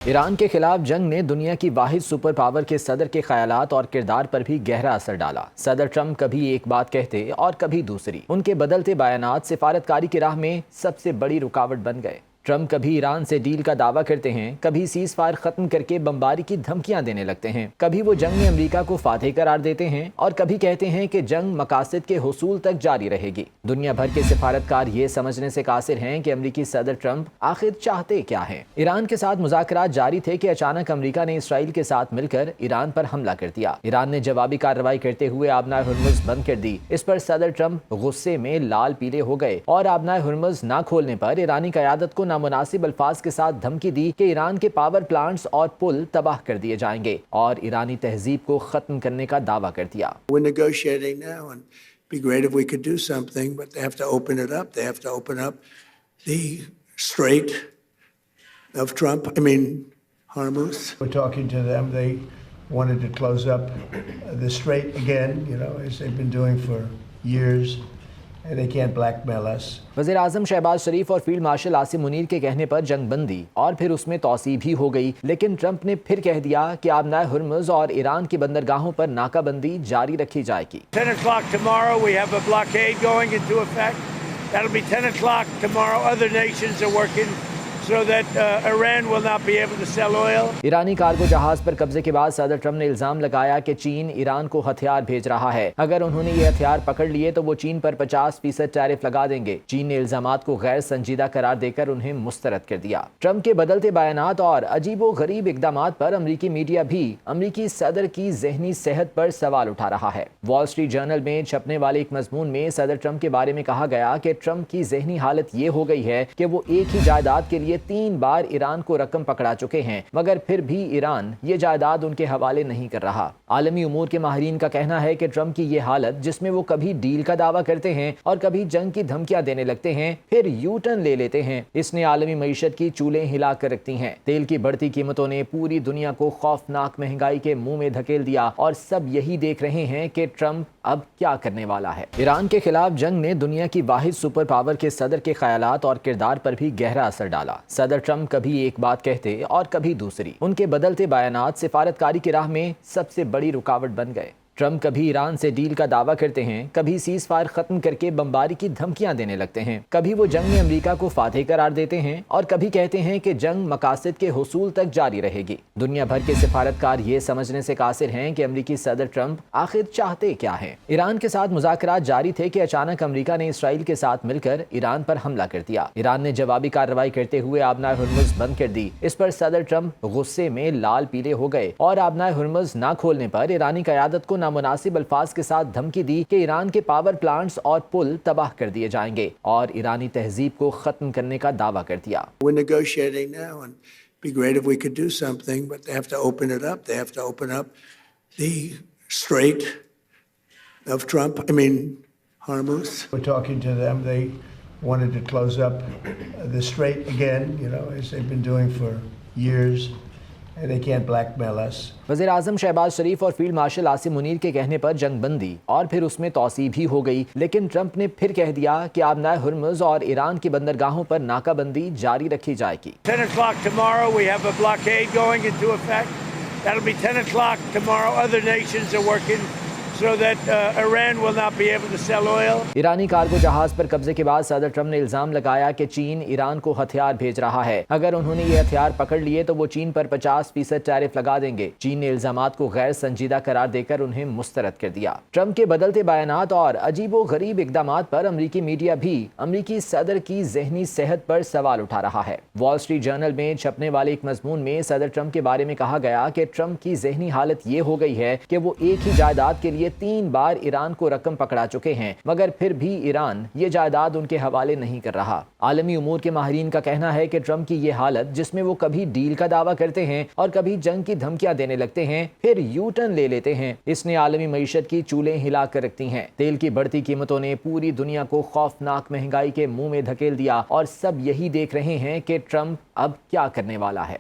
ایران کے خلاف جنگ نے دنیا کی واحد سپر پاور کے صدر کے خیالات اور کردار پر بھی گہرا اثر ڈالا۔ صدر ٹرمپ کبھی ایک بات کہتے اور کبھی دوسری۔ ان کے بدلتے بیانات سفارتکاری کی راہ میں سب سے بڑی رکاوٹ بن گئے۔ ٹرمپ کبھی ایران سے ڈیل کا دعویٰ کرتے ہیں، کبھی سیز فائر ختم کر کے بمباری کی دھمکیاں دینے لگتے ہیں، کبھی وہ جنگ میں امریکہ کو فاتح قرار دیتے ہیں اور کبھی کہتے ہیں کہ جنگ مقاصد کے حصول تک جاری رہے گی۔ دنیا بھر کے سفارتکار یہ سمجھنے سے قاصر ہیں کہ امریکی صدر ٹرمپ آخر چاہتے کیا ہیں۔ ایران کے ساتھ مذاکرات جاری تھے کہ اچانک امریکہ نے اسرائیل کے ساتھ مل کر ایران پر حملہ کر دیا۔ ایران نے جوابی کارروائی کرتے ہوئے آبنائے ہرمز بند کر دی۔ اس پر صدر ٹرمپ غصے میں لال پیلے ہو گئے اور آبنائے ہرمز نہ کھولنے پر ایرانی قیادت کو نامناسب الفاظ کے ساتھ دھمکی دی کہ ایران کے پاور پلانٹس اور پل تباہ کر دیے جائیں گے اور ایرانی تہذیب کو ختم کرنے کا دعویٰ کر دیا۔ We're negotiating now and it'd be great if we could do something, but they have to open it up. They have to open up the Strait of Hormuz. We're talking to them. They wanted to close up the strait again, as they've been doing for years. And they can't blackmail us. وزیر اعظم شہباز شریف اور field marshal Asim Munir کے کہنے پر جنگ بندی اور پھر اس میں توسیع بھی ہو گئی، لیکن ٹرمپ نے پھر کہہ دیا کہ آبنائے ہرمز اور ایران کی بندرگاہوں پر ناکہ بندی جاری رکھی جائے گی۔ 10 o'clock tomorrow we have a blockade going into effect. That'll be 10 o'clock tomorrow. Other nations are working so that Iran will not be able to sell oil. ایرانی کارگو جہاز پر قبضے کے بعد صدر ٹرمپ نے الزام لگایا کہ چین ایران کو ہتھیار بھیج رہا ہے۔ اگر انہوں نے یہ ہتھیار پکڑ لیے تو وہ چین پر 50% ٹیرف لگا دیں گے۔ چین نے الزامات کو غیر سنجیدہ قرار دے کر انہیں مسترد کر دیا۔ ٹرمپ کے بدلتے بیانات اور عجیب و غریب اقدامات پر امریکی میڈیا بھی امریکی صدر کی ذہنی صحت پر سوال اٹھا رہا ہے۔ وال اسٹریٹ جرنل میں چھپنے والے ایک مضمون میں صدر ٹرمپ کے بارے میں کہا گیا کہ ٹرمپ کی ذہنی حالت یہ ہو گئی ہے کہ وہ ایک ہی جائیداد کے لیے 3 بار ایران کو رقم پکڑا چکے ہیں، مگر پھر بھی ایران یہ جائیداد ان کے حوالے نہیں کر رہا۔ عالمی امور کے ماہرین کا کہنا ہے کہ ٹرمپ کی یہ حالت، جس میں وہ کبھی ڈیل کا دعویٰ کرتے ہیں اور کبھی جنگ کی دھمکیاں دینے لگتے ہیں، پھر یو ٹرن لے لیتے ہیں، اس نے عالمی معیشت کی چولیں ہلا کر رکھتی ہیں۔ تیل کی بڑھتی قیمتوں نے پوری دنیا کو خوفناک مہنگائی کے منہ میں دھکیل دیا اور سب یہی دیکھ رہے ہیں کہ ٹرمپ اب کیا کرنے والا ہے۔ ایران کے خلاف جنگ نے دنیا کی واحد سپر پاور کے صدر کے خیالات اور کردار پر بھی گہرا اثر ڈالا۔ صدر ٹرمپ کبھی ایک بات کہتے اور کبھی دوسری۔ ان کے بدلتے بیانات سفارتکاری کی راہ میں سب سے بڑی رکاوٹ بن گئے۔ ٹرمپ کبھی ایران سے ڈیل کا دعویٰ کرتے ہیں، کبھی سیز فائر ختم کر کے بمباری کی دھمکیاں دینے لگتے ہیں، کبھی وہ جنگ میں امریکہ کو فاتح قرار دیتے ہیں اور کبھی کہتے ہیں کہ جنگ مقاصد کے حصول تک جاری رہے گی۔ دنیا بھر کے سفارتکار یہ سمجھنے سے قاصر ہیں کہ امریکی صدر ٹرمپ آخر چاہتے کیا ہیں۔ ایران کے ساتھ مذاکرات جاری تھے کہ اچانک امریکہ نے اسرائیل کے ساتھ مل کر ایران پر حملہ کر دیا۔ ایران نے جوابی کارروائی کرتے ہوئے آبنائے ہرمز بند کر دی۔ اس پر صدر ٹرمپ غصے میں لال پیلے ہو گئے اور آبنائے ہرمز نہ کھولنے پر ایرانی قیادت کو نامناسب الفاظ کے ساتھ دھمکی دی کہ ایران کے پاور پلانٹس اور پل تباہ کر دیے جائیں گے اور ایرانی تہذیب کو ختم کرنے کا دعویٰ کر دیا۔ We're negotiating now and it'd be great if we could do something, but they have to open it up. They have to open up the Strait of Hormuz. We're talking to them. They wanted to close up the strait again, as they've been doing for years. And they can't blackmail us. وزیر اعظم شہباز شریف اور field marshal Asim Munir کے کہنے پر جنگ بندی اور پھر اس میں توسیع بھی ہو گئی، لیکن ٹرمپ نے پھر کہہ دیا کہ آبنائے ہرمز اور ایران کی بندرگاہوں پر ناکہ بندی جاری رکھی جائے گی۔ 10 o'clock tomorrow we have a blockade going into effect. That'll be 10 o'clock tomorrow. Other nations are working so that Iran will not be able to sell oil. ایرانی کارگو جہاز پر قبضے کے بعد صدر ٹرمپ نے الزام لگایا کہ چین ایران کو ہتھیار بھیج رہا ہے۔ اگر انہوں نے یہ ہتھیار پکڑ لیے تو وہ چین پر 50% ٹیرف لگا دیں گے۔ چین نے الزامات کو غیر سنجیدہ قرار دے کر انہیں مسترد کر دیا۔ ٹرمپ کے بدلتے بیانات اور عجیب و غریب اقدامات پر امریکی میڈیا بھی امریکی صدر کی ذہنی صحت پر سوال اٹھا رہا ہے۔ وال اسٹریٹ جرنل میں چھپنے والے ایک مضمون میں صدر ٹرمپ کے بارے میں کہا گیا کہ ٹرمپ کی ذہنی حالت یہ ہو گئی ہے کہ وہ ایک ہی جائیداد کے لیے 3 بار ایران کو رقم پکڑا چکے ہیں، مگر پھر بھی ایران یہ جائیداد ان کے حوالے نہیں کر رہا۔ عالمی امور کے ماہرین کا کہنا ہے کہ ٹرمپ کی یہ حالت، جس میں وہ کبھی ڈیل کا دعویٰ کرتے ہیں اور کبھی جنگ کی دھمکیاں دینے لگتے ہیں، پھر یو ٹرن لے لیتے ہیں، اس نے عالمی معیشت کی چولیں ہلا کر رکھتی ہیں۔ تیل کی بڑھتی قیمتوں نے پوری دنیا کو خوفناک مہنگائی کے منہ میں دھکیل دیا اور سب یہی دیکھ رہے ہیں کہ ٹرمپ اب کیا کرنے والا ہے۔